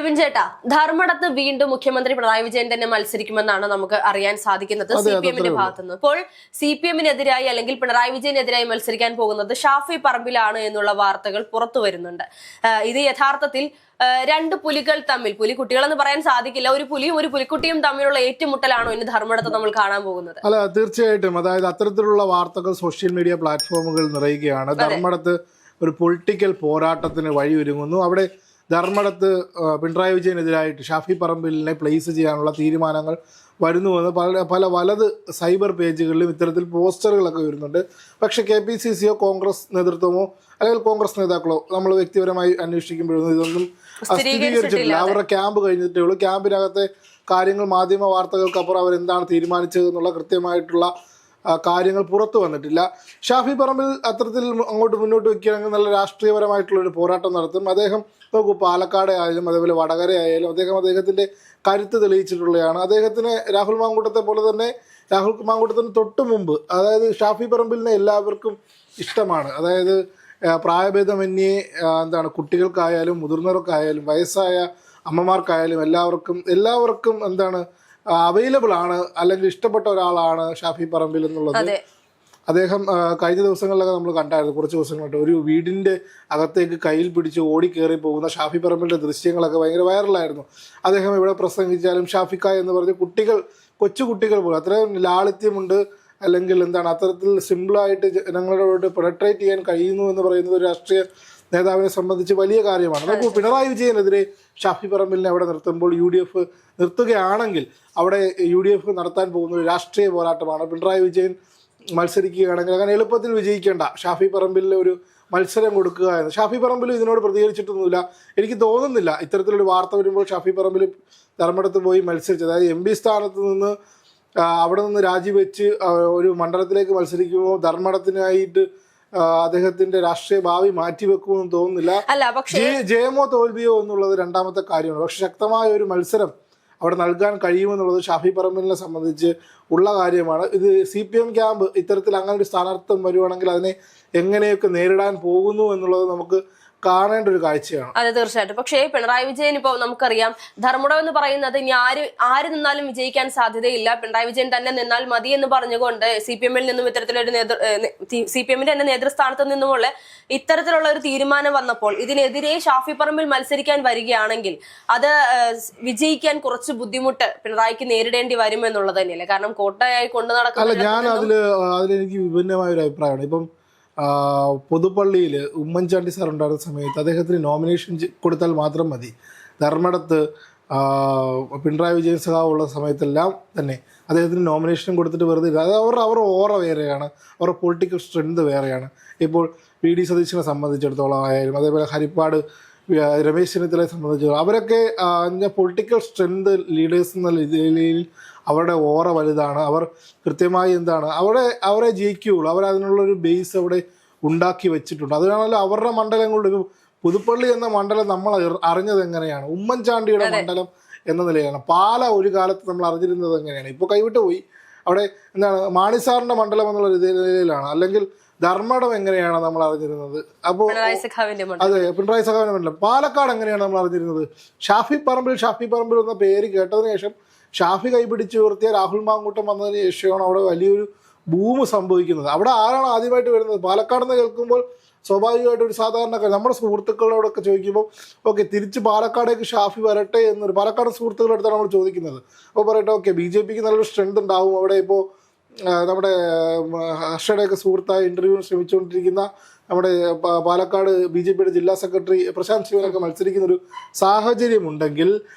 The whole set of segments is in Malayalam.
കെവിൻ ചേട്ടാ, ധർമ്മടത്ത് വീണ്ടും മുഖ്യമന്ത്രി പിണറായി വിജയൻ തന്നെ മത്സരിക്കുമെന്നാണ് നമുക്ക് അറിയാൻ സാധിക്കുന്നത് CPM-ന്റെ ഭാഗത്തുനിന്ന്. ഇപ്പോൾ CPM-നെതിരായി അല്ലെങ്കിൽ പിണറായി വിജയനെതിരായി മത്സരിക്കാൻ പോകുന്നത് ഷാഫി പറമ്പിലാണ് എന്നുള്ള വാർത്തകൾ പുറത്തു വരുന്നുണ്ട്. ഇത് യഥാർത്ഥത്തിൽ രണ്ട് പുലികൾ തമ്മിൽ, പുലിക്കുട്ടികളെന്ന് പറയാൻ സാധിക്കില്ല, ഒരു പുലിയും ഒരു പുലിക്കുട്ടിയും തമ്മിലുള്ള ഏറ്റുമുട്ടലാണോ ഇന്ന് ധർമ്മടത്ത് നമ്മൾ കാണാൻ പോകുന്നത്? അല്ല, തീർച്ചയായിട്ടും. അതായത് അത്തരത്തിലുള്ള വാർത്തകൾ സോഷ്യൽ മീഡിയ പ്ലാറ്റ്ഫോമുകൾ നിറയുകയാണ്. ധർമ്മടത്ത് ഒരു പൊളിറ്റിക്കൽ പോരാട്ടത്തിന് വഴിയൊരുങ്ങുന്നു. അവിടെ ധർമ്മടത്ത് പിണറായി വിജയനെതിരായിട്ട് ഷാഫി പറമ്പിലിനെ പ്ലേസ് ചെയ്യാനുള്ള തീരുമാനങ്ങൾ വരുന്നുവെന്ന് പല വലത് സൈബർ പേജുകളിലും ഇത്തരത്തിൽ പോസ്റ്ററുകളൊക്കെ വരുന്നുണ്ട്. പക്ഷേ KPCC-യോ കോൺഗ്രസ് നേതൃത്വമോ അല്ലെങ്കിൽ കോൺഗ്രസ് നേതാക്കളോ നമ്മൾ വ്യക്തിപരമായി അന്വേഷിക്കുമ്പോഴൊന്നും ഇതൊന്നും സ്ഥിരീകരിച്ചിട്ടില്ല. അവരുടെ ക്യാമ്പ് കഴിഞ്ഞിട്ടേ ഉള്ളൂ. ക്യാമ്പിനകത്തെ കാര്യങ്ങൾ, മാധ്യമ വാർത്തകൾക്കപ്പുറം അവരെന്താണ് തീരുമാനിച്ചത് എന്നുള്ള കൃത്യമായിട്ടുള്ള കാര്യങ്ങൾ പുറത്തു വന്നിട്ടില്ല. ഷാഫി പറമ്പിൽ അത്തരത്തിൽ അങ്ങോട്ട് മുന്നോട്ട് വയ്ക്കുകയാണെങ്കിൽ നല്ല രാഷ്ട്രീയപരമായിട്ടുള്ളൊരു പോരാട്ടം നടത്തും. അദ്ദേഹം നോക്കൂ, പാലക്കാട് ആയാലും അതേപോലെ വടകര ആയാലും അദ്ദേഹത്തിൻ്റെ കരുത്ത് തെളിയിച്ചിട്ടുള്ളതാണ്. അദ്ദേഹത്തിന് രാഹുൽ മാങ്കൂട്ടത്തെ പോലെ തന്നെ രാഹുൽ മാങ്കൂട്ടത്തിന് തൊട്ട് മുമ്പ്, അതായത് ഷാഫി പറമ്പിലിനെ എല്ലാവർക്കും ഇഷ്ടമാണ്. അതായത് പ്രായഭേദമന്യേ കുട്ടികൾക്കായാലും മുതിർന്നവർക്കായാലും വയസ്സായ അമ്മമാർക്കായാലും എല്ലാവർക്കും അവൈലബിൾ ആണ്, അല്ലെങ്കിൽ ഇഷ്ടപ്പെട്ട ഒരാളാണ് ഷാഫി പറമ്പിൽ എന്നുള്ളത്. അദ്ദേഹം കഴിഞ്ഞ ദിവസങ്ങളിലൊക്കെ നമ്മൾ കണ്ടായിരുന്നു. കുറച്ച് ദിവസങ്ങളായിട്ട് ഒരു വീടിൻ്റെ അകത്തേക്ക് കയ്യിൽ പിടിച്ച് ഓടിക്കേറി പോകുന്ന ഷാഫി പറമ്പിലിൻ്റെ ദൃശ്യങ്ങളൊക്കെ ഭയങ്കര വൈറലായിരുന്നു. അദ്ദേഹം ഇവിടെ പ്രസംഗിച്ചാലും ഷാഫിക്ക എന്ന് പറഞ്ഞ് കൊച്ചു കുട്ടികൾ പോലും അത്രയും ലാളിത്യമുണ്ട്, അല്ലെങ്കിൽ അത്തരത്തിൽ സിമ്പിളായിട്ട് ജനങ്ങളോട് പെനട്രേറ്റ് ചെയ്യാൻ കഴിയുന്നു എന്ന് പറയുന്നത് ഒരു രാഷ്ട്രീയ നേതാവിനെ സംബന്ധിച്ച് വലിയ കാര്യമാണ്. നമുക്ക് പിണറായി വിജയനെതിരെ ഷാഫി പറമ്പിലിനെ അവിടെ നിർത്തുമ്പോൾ UDF നിർത്തുകയാണെങ്കിൽ അവിടെ UDF നടത്താൻ പോകുന്ന ഒരു രാഷ്ട്രീയ പോരാട്ടമാണ്. പിണറായി വിജയൻ മത്സരിക്കുകയാണെങ്കിൽ അങ്ങനെ എളുപ്പത്തിൽ വിജയിക്കേണ്ട, ഷാഫി പറമ്പിലിന് ഒരു മത്സരം കൊടുക്കുക എന്ന്. ഷാഫി പറമ്പിൽ ഇതിനോട് പ്രതികരിച്ചിട്ടൊന്നുമില്ല. എനിക്ക് തോന്നുന്നില്ല ഇത്തരത്തിലൊരു വാർത്ത വരുമ്പോൾ ഷാഫി പറമ്പിൽ ധർമ്മടത്ത് പോയി മത്സരിച്ചത്, അതായത് MP സ്ഥാനത്ത് നിന്ന് അവിടെ നിന്ന് രാജിവെച്ച് ഒരു മണ്ഡലത്തിലേക്ക് മത്സരിക്കുമ്പോൾ ധർമ്മടത്തിനായിട്ട് അദ്ദേഹത്തിന്റെ രാഷ്ട്രീയ ഭാവി മാറ്റിവെക്കുമെന്ന് തോന്നുന്നില്ല. ജയമോ തോൽവിയോ എന്നുള്ളത് രണ്ടാമത്തെ കാര്യമാണ്. പക്ഷെ ശക്തമായ ഒരു മത്സരം അവിടെ നൽകാൻ കഴിയുമെന്നുള്ളത് ഷാഫി പറമ്പിലിനെ സംബന്ധിച്ച് ഉള്ള കാര്യമാണ്. ഇത് CPM ക്യാമ്പ് ഇത്തരത്തിൽ അങ്ങനെ ഒരു സ്ഥാനാർത്ഥം വരുവാണെങ്കിൽ അതിനെ എങ്ങനെയൊക്കെ നേരിടാൻ പോകുന്നു എന്നുള്ളത് നമുക്ക് കാണേണ്ട ഒരു കാഴ്ചയാണ്. അതെ, തീർച്ചയായിട്ടും. പക്ഷേ പിണറായി വിജയൻ ഇപ്പോൾ നമുക്കറിയാം, ധർമ്മടം എന്ന് പറയുന്നത് ഇനി ആര് നിന്നാലും വിജയിക്കാൻ സാധ്യതയില്ല, പിണറായി വിജയൻ തന്നെ നിന്നാൽ മതി എന്ന് പറഞ്ഞുകൊണ്ട് CPM-ൽ നിന്നും ഇത്തരത്തിലൊരു CPM-ന്റെ തന്നെ നേതൃസ്ഥാനത്ത് നിന്നുമുള്ള ഇത്തരത്തിലുള്ള ഒരു തീരുമാനം വന്നപ്പോൾ ഇതിനെതിരെ ഷാഫി പറമ്പിൽ മത്സരിക്കാൻ വരികയാണെങ്കിൽ അത് വിജയിക്കാൻ കുറച്ച് ബുദ്ധിമുട്ട് പിണറായിക്ക് നേരിടേണ്ടി വരും എന്നുള്ളത് തന്നെയല്ലേ? കാരണം കോട്ടയായി കൊണ്ടു നടക്കുന്ന ഞാൻ അതിലെനിക്ക് വിഭിന്നമായ ഒരു അഭിപ്രായമാണ്. ഇപ്പം പുതുപ്പള്ളിയിൽ ഉമ്മൻചാണ്ടി സാർ ഉണ്ടായിരുന്ന സമയത്ത് അദ്ദേഹത്തിന് നോമിനേഷൻ കൊടുത്താൽ മാത്രം മതി. ധർമ്മടത്ത് പിണറായി വിജയൻ സഖാവ് ഉള്ള സമയത്തെല്ലാം തന്നെ അദ്ദേഹത്തിന് നോമിനേഷൻ കൊടുത്തിട്ട് വെറുതെ ഇല്ല. അത് അവരുടെ ഓറ വേറെയാണ്, അവരുടെ പൊളിറ്റിക്കൽ സ്ട്രെങ്ത് വേറെയാണ്. ഇപ്പോൾ PD സതീശനെ സംബന്ധിച്ചിടത്തോളം ആയാലും അതേപോലെ ഹരിപ്പാട് രമേശ് ചെന്നിത്തലയെ സംബന്ധിച്ചിടത്തോളം അവരൊക്കെ പൊളിറ്റിക്കൽ സ്ട്രെങ്ത് ലീഡേഴ്സ് എന്ന രീതിയിൽ അവരുടെ ഓറ വലുതാണ്. അവർ കൃത്യമായി അവരെ ജയിക്കുകയുള്ളൂ. അവരതിനുള്ളൊരു ബേസ് അവിടെ ഉണ്ടാക്കി വെച്ചിട്ടുണ്ട്. അതിനാണല്ലോ അവരുടെ മണ്ഡലങ്ങളുടെ പുതുപ്പള്ളി എന്ന മണ്ഡലം നമ്മൾ അറിഞ്ഞത് എങ്ങനെയാണ്? ഉമ്മൻചാണ്ടിയുടെ മണ്ഡലം എന്ന നിലയാണ്. പാല ഒരു കാലത്ത് നമ്മൾ അറിഞ്ഞിരുന്നത് എങ്ങനെയാണ്? ഇപ്പോൾ കൈവിട്ട് പോയി. അവിടെ മാണിസാറിന്റെ മണ്ഡലം എന്നുള്ള നിലയിലാണ്. അല്ലെങ്കിൽ ധർമ്മടം എങ്ങനെയാണ് നമ്മൾ അറിഞ്ഞിരുന്നത്? അപ്പോൾ അതെ, പിണറായി സഖാവിന്റെ മണ്ഡലം. പാലക്കാട് എങ്ങനെയാണ് നമ്മൾ അറിഞ്ഞിരുന്നത്? ഷാഫി പറമ്പിൽ എന്ന പേര് കേട്ടതിന് ശേഷം ഷാഫി കൈപിടിച്ച് ഉയർത്തിയ രാഹുൽ മാങ്കൂട്ടം വന്നതിന് ശേഷമാണ് അവിടെ വലിയൊരു ബൂമ് സംഭവിക്കുന്നത്. അവിടെ ആരാണ് ആദ്യമായിട്ട് വരുന്നത്? പാലക്കാടെന്ന് കേൾക്കുമ്പോൾ സ്വാഭാവികമായിട്ട് ഒരു സാധാരണക്കാരൻ നമ്മുടെ സുഹൃത്തുക്കളോടൊക്കെ ചോദിക്കുമ്പോൾ ഓക്കെ, തിരിച്ച് പാലക്കാടേക്ക് ഷാഫി വരട്ടെ എന്നൊരു പാലക്കാട് സുഹൃത്തുക്കളുടെ അടുത്താണ് നമ്മൾ ചോദിക്കുന്നത്. അപ്പോൾ പറയട്ടെ, ഓക്കെ, BJPക്ക് നല്ലൊരു സ്ട്രെങ്ത് ഉണ്ടാവും അവിടെ. ഇപ്പോൾ നമ്മുടെ ഹർഷയുടെയൊക്കെ സുഹൃത്തായി ഇന്റർവ്യൂവിന് ശ്രമിച്ചുകൊണ്ടിരിക്കുന്ന നമ്മുടെ പാലക്കാട് BJPയുടെ ജില്ലാ സെക്രട്ടറി പ്രശാന്ത് ശിവനൊക്കെ മത്സരിക്കുന്ന ഒരു സാഹചര്യം ഉണ്ടെങ്കിൽ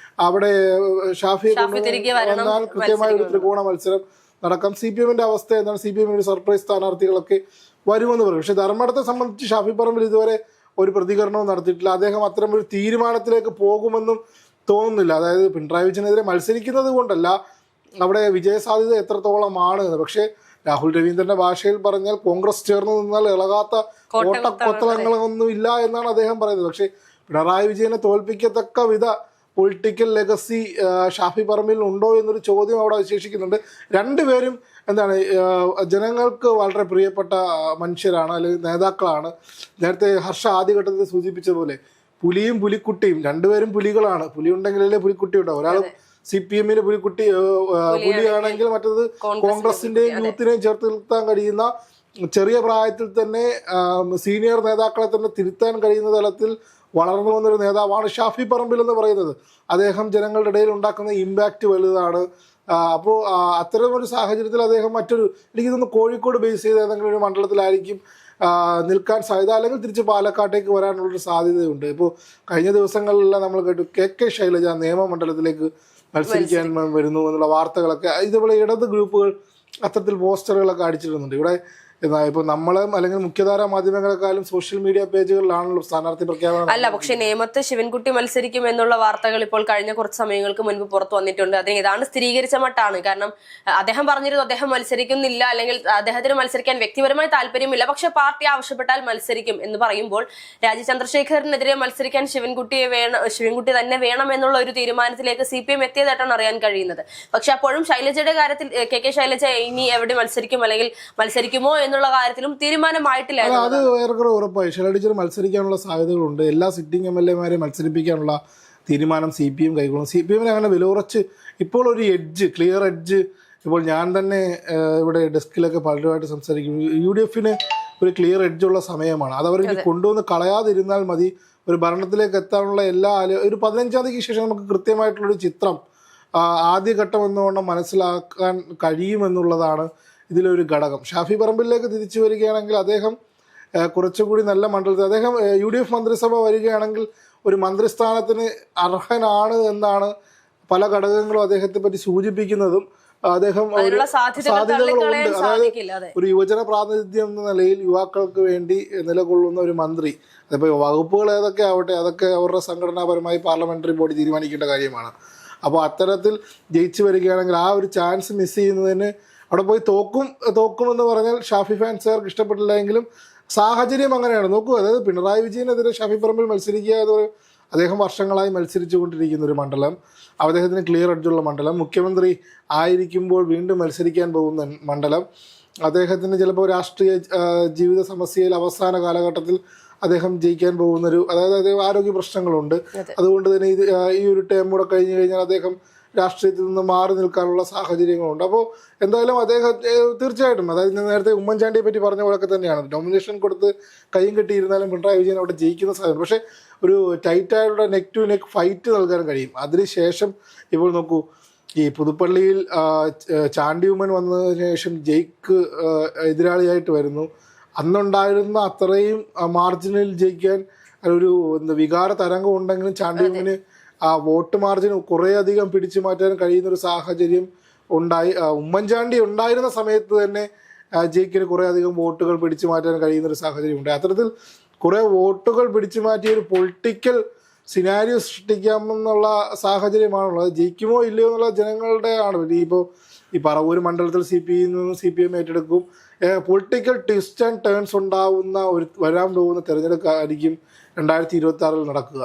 അവിടെ ഷാഫിയെ വന്നാൽ കൃത്യമായ ഒരു ത്രികോണ മത്സരം നടക്കാം. CPM-ന്റെ അവസ്ഥ എന്താണ്? CPM-ന്റെ സർപ്രൈസ് സ്ഥാനാർത്ഥികളൊക്കെ വരുമെന്ന് പറയും. പക്ഷെ ധർമ്മടത്തെ സംബന്ധിച്ച് ഷാഫി പറമ്പിൽ ഇതുവരെ ഒരു പ്രതികരണവും നടത്തിയിട്ടില്ല. അദ്ദേഹം അത്തരം ഒരു തീരുമാനത്തിലേക്ക് പോകുമെന്നും തോന്നുന്നില്ല. അതായത് പിണറായി വിജയനെതിരെ മത്സരിക്കുന്നത് കൊണ്ടല്ല, അവിടെ വിജയസാധ്യത എത്രത്തോളമാണ് എന്ന്. പക്ഷേ രാഹുൽ രവീന്ദ്രന്റെ ഭാഷയിൽ പറഞ്ഞാൽ കോൺഗ്രസ് ചേർന്ന് നിന്നാൽ ഇളകാത്ത കോട്ടക്കൊത്തളങ്ങളൊന്നും ഇല്ല എന്നാണ് അദ്ദേഹം പറയുന്നത്. പക്ഷേ പിണറായി വിജയനെ തോൽപ്പിക്കത്തക്ക വിധ പൊളിറ്റിക്കൽ ലെഗസി ഷാഫി പറമ്പിൽ ഉണ്ടോ എന്നൊരു ചോദ്യം അവിടെ അവശേഷിക്കുന്നുണ്ട്. രണ്ടുപേരും ജനങ്ങൾക്ക് വളരെ പ്രിയപ്പെട്ട മനുഷ്യരാണ്, അല്ലെങ്കിൽ നേതാക്കളാണ്. നേരത്തെ ഹർഷ ആദ്യഘട്ടത്തിൽ സൂചിപ്പിച്ചതുപോലെ പുലിയും പുലിക്കുട്ടിയും രണ്ടുപേരും പുലികളാണ്. പുലി ഉണ്ടെങ്കിലല്ലേ പുലിക്കുട്ടി ഉണ്ടാവും. ഒരാൾ CPM-ന്റെ പുലിയാണെങ്കിൽ മറ്റത് കോൺഗ്രസിന്റെയും യൂത്തിനെയും ചേർത്ത് നിർത്താൻ കഴിയുന്ന, ചെറിയ പ്രായത്തിൽ തന്നെ സീനിയർ നേതാക്കളെ തന്നെ തിരുത്താൻ കഴിയുന്ന തലത്തിൽ വളർന്നു വന്നൊരു നേതാവാണ് ഷാഫി പറമ്പിൽ എന്ന് പറയുന്നത്. അദ്ദേഹം ജനങ്ങളുടെ ഇടയിൽ ഉണ്ടാക്കുന്ന ഇമ്പാക്റ്റ് വലുതാണ്. അപ്പോൾ അത്തരമൊരു സാഹചര്യത്തിൽ അദ്ദേഹം എനിക്ക് തോന്നുന്നു കോഴിക്കോട് ബേസ് ചെയ്ത് ഏതെങ്കിലും ഒരു മണ്ഡലത്തിലായിരിക്കും നിൽക്കാൻ സാധ്യത, അല്ലെങ്കിൽ തിരിച്ച് പാലക്കാട്ടേക്ക് വരാനുള്ളൊരു സാധ്യതയുണ്ട്. ഇപ്പോൾ കഴിഞ്ഞ ദിവസങ്ങളിലെല്ലാം നമ്മൾ കേട്ടു KK ശൈലജ നിയമമണ്ഡലത്തിലേക്ക് മത്സരിക്കാൻ വരുന്നു എന്നുള്ള വാർത്തകളൊക്കെ. ഇതുപോലെ ഇടത് ഗ്രൂപ്പുകൾ അത്തരത്തിൽ പോസ്റ്ററുകളൊക്കെ അടിച്ചിരുന്നുണ്ട്. ഇവിടെ ഇപ്പൊ നമ്മളും അല്ലെങ്കിൽ മുഖ്യധാര മാധ്യമങ്ങളെക്കാളും സോഷ്യൽ മീഡിയ പേജുകളിലാണല്ലോ സ്ഥാനാർത്ഥി പ്രഖ്യാപനം. അല്ല, പക്ഷെ നേമത്ത് ശിവൻകുട്ടി മത്സരിക്കും എന്നുള്ള വാർത്തകൾ ഇപ്പോൾ കഴിഞ്ഞ കുറച്ച് സമയങ്ങൾക്ക് മുൻപ് പുറത്തു വന്നിട്ടുണ്ട്. അതിന് ഏതാണ്ട് സ്ഥിരീകരിച്ച മട്ടാണ്. കാരണം അദ്ദേഹം പറഞ്ഞിരുന്നു അദ്ദേഹം മത്സരിക്കുന്നില്ല, അല്ലെങ്കിൽ അദ്ദേഹത്തിന് മത്സരിക്കാൻ വ്യക്തിപരമായി താല്പര്യമില്ല, പക്ഷെ പാർട്ടി ആവശ്യപ്പെട്ടാൽ മത്സരിക്കും എന്ന് പറയുമ്പോൾ രാജീവ് ചന്ദ്രശേഖരനെതിരെ മത്സരിക്കാൻ ശിവൻകുട്ടി തന്നെ വേണം എന്നുള്ള ഒരു തീരുമാനത്തിലേക്ക് CPM എത്തിയതായിട്ടാണ് അറിയാൻ കഴിയുന്നത്. പക്ഷെ അപ്പോഴും ശൈലജയുടെ കാര്യത്തിൽ KK ശൈലജ ഇനി എവിടെ മത്സരിക്കും അല്ലെങ്കിൽ മത്സരിക്കുമോ എന്നുള്ള കാര്യത്തിലും തീരുമാനമായിട്ടില്ല. അത് ഏറെക്കുറെ ഉറപ്പായി. ശൈലജ മത്സരിക്കാനുള്ള സാധ്യതകളുണ്ട്. എല്ലാ സിറ്റിംഗ് MLA-മാരെ മത്സരിപ്പിക്കാനുള്ള തീരുമാനം CPM കൈക്കൊള്ളും. CPM-നെ അങ്ങനെ വിലയുറച്ച് ഇപ്പോൾ ഒരു ക്ലിയർ എഡ്ജ് ഇപ്പോൾ ഞാൻ തന്നെ ഇവിടെ ഡെസ്കിലൊക്കെ പലരുമായിട്ട് സംസാരിക്കും. UDF-ന് ഒരു ക്ലിയർ എഡ്ജുള്ള സമയമാണ്. അത് അവർക്ക് കൊണ്ടുവന്ന് കളയാതിരുന്നാൽ മതി. ഒരു ഭരണത്തിലേക്ക് എത്താനുള്ള ഒരു 15-ാം തീയതിക്ക് ശേഷം നമുക്ക് കൃത്യമായിട്ടുള്ളൊരു ചിത്രം ആദ്യഘട്ടം എന്നോണം മനസ്സിലാക്കാൻ കഴിയുമെന്നുള്ളതാണ് ഇതിലൊരു ഘടകം. ഷാഫി പറമ്പിലേക്ക് തിരിച്ചു വരികയാണെങ്കിൽ അദ്ദേഹം കുറച്ചുകൂടി നല്ല മണ്ഡലത്തിൽ, അദ്ദേഹം UDF മന്ത്രിസഭ വരികയാണെങ്കിൽ ഒരു മന്ത്രിസ്ഥാനത്തിന് അർഹനാണ് എന്നാണ് പല ഘടകങ്ങളും അദ്ദേഹത്തെ പറ്റി സൂചിപ്പിക്കുന്നതും. അദ്ദേഹം സാധ്യതകളുണ്ട്. അതായത് ഒരു യുവജന പ്രാതിനിധ്യം എന്ന നിലയിൽ യുവാക്കൾക്ക് വേണ്ടി നിലകൊള്ളുന്ന ഒരു മന്ത്രി. അതിപ്പോൾ വകുപ്പുകൾ ഏതൊക്കെ ആവട്ടെ, അതൊക്കെ അവരുടെ സംഘടനാപരമായി പാർലമെന്ററി ബോഡി തീരുമാനിക്കേണ്ട കാര്യമാണ്. അപ്പോൾ അത്തരത്തിൽ ജയിച്ചു വരികയാണെങ്കിൽ ആ ഒരു ചാൻസ് മിസ് ചെയ്യുന്നതിന് അവിടെ പോയി തോക്കുമെന്ന് പറഞ്ഞാൽ ഷാഫി ഫാൻസുകാർക്ക് ഇഷ്ടപ്പെട്ടില്ല എങ്കിലും സാഹചര്യം അങ്ങനെയാണ്. നോക്കൂ, അതായത് പിണറായി വിജയനെതിരെ ഷാഫി പറമ്പിൽ മത്സരിക്കുക എന്ന് അദ്ദേഹം വർഷങ്ങളായി മത്സരിച്ചു കൊണ്ടിരിക്കുന്ന ഒരു മണ്ഡലം, അദ്ദേഹത്തിന് ക്ലിയർ എഡ്ജുള്ള മണ്ഡലം, മുഖ്യമന്ത്രി ആയിരിക്കുമ്പോൾ വീണ്ടും മത്സരിക്കാൻ പോകുന്ന മണ്ഡലം, അദ്ദേഹത്തിന് ചിലപ്പോൾ രാഷ്ട്രീയ ജീവിത സമസ്യയിൽ അവസാന കാലഘട്ടത്തിൽ അദ്ദേഹം ജയിക്കാൻ പോകുന്നൊരു, അതായത് ആരോഗ്യ പ്രശ്നങ്ങളുണ്ട്. അതുകൊണ്ട് തന്നെ ഈ ഒരു ടേം കൂടെ കഴിഞ്ഞു കഴിഞ്ഞാൽ അദ്ദേഹം രാഷ്ട്രീയത്തിൽ നിന്ന് മാറി നിൽക്കാനുള്ള സാഹചര്യങ്ങളുണ്ട്. അപ്പോൾ എന്തായാലും അദ്ദേഹം തീർച്ചയായിട്ടും, അതായത് നേരത്തെ ഉമ്മൻചാണ്ടിയെ പറ്റി പറഞ്ഞ പോലൊക്കെ തന്നെയാണ്, നോമിനേഷൻ കൊടുത്ത് കൈയും കെട്ടിയിരുന്നാലും പിണറായി വിജയൻ അവിടെ ജയിക്കുന്ന സാധനം. പക്ഷേ ഒരു ടൈറ്റായുള്ള നെക്ക് ടു നെക്ക് ഫൈറ്റ് നൽകാൻ കഴിയും. അതിനുശേഷം ഇപ്പോൾ നോക്കൂ, ഈ പുതുപ്പള്ളിയിൽ ചാണ്ടി ഉമ്മൻ വന്നതിന് ശേഷം ജയിക്ക് എതിരാളിയായിട്ട് വരുന്നു. അന്നുണ്ടായിരുന്ന അത്രയും മാർജിനിൽ ജയിക്കാൻ ഒരു വികാര തരംഗം ഉണ്ടെങ്കിലും ചാണ്ടി ഉമ്മന് ആ വോട്ട് മാർജിന് കുറേയധികം പിടിച്ചു മാറ്റാൻ കഴിയുന്നൊരു സാഹചര്യം ഉണ്ടായി. ഉമ്മൻചാണ്ടി ഉണ്ടായിരുന്ന സമയത്ത് തന്നെ ജയിക്കിന് കുറേയധികം വോട്ടുകൾ പിടിച്ചു മാറ്റാൻ കഴിയുന്നൊരു സാഹചര്യം ഉണ്ടായി. അത്തരത്തിൽ കുറേ വോട്ടുകൾ പിടിച്ചു മാറ്റിയ ഒരു പൊളിറ്റിക്കൽ സിനാരിയോ സൃഷ്ടിക്കാമെന്നുള്ള സാഹചര്യമാണുള്ളത്. ജയിക്കുമോ ഇല്ലയോ എന്നുള്ള ജനങ്ങളുടെ ആണ്. ഇപ്പോൾ ഈ പറവൂർ മണ്ഡലത്തിൽ CPM ഏറ്റെടുക്കും. പൊളിറ്റിക്കൽ ട്വിസ്റ്റ് ആൻഡ് ടേൺസ് ഉണ്ടാവുന്ന വരാൻ പോകുന്ന തെരഞ്ഞെടുപ്പായിരിക്കും 2026 നടക്കുക.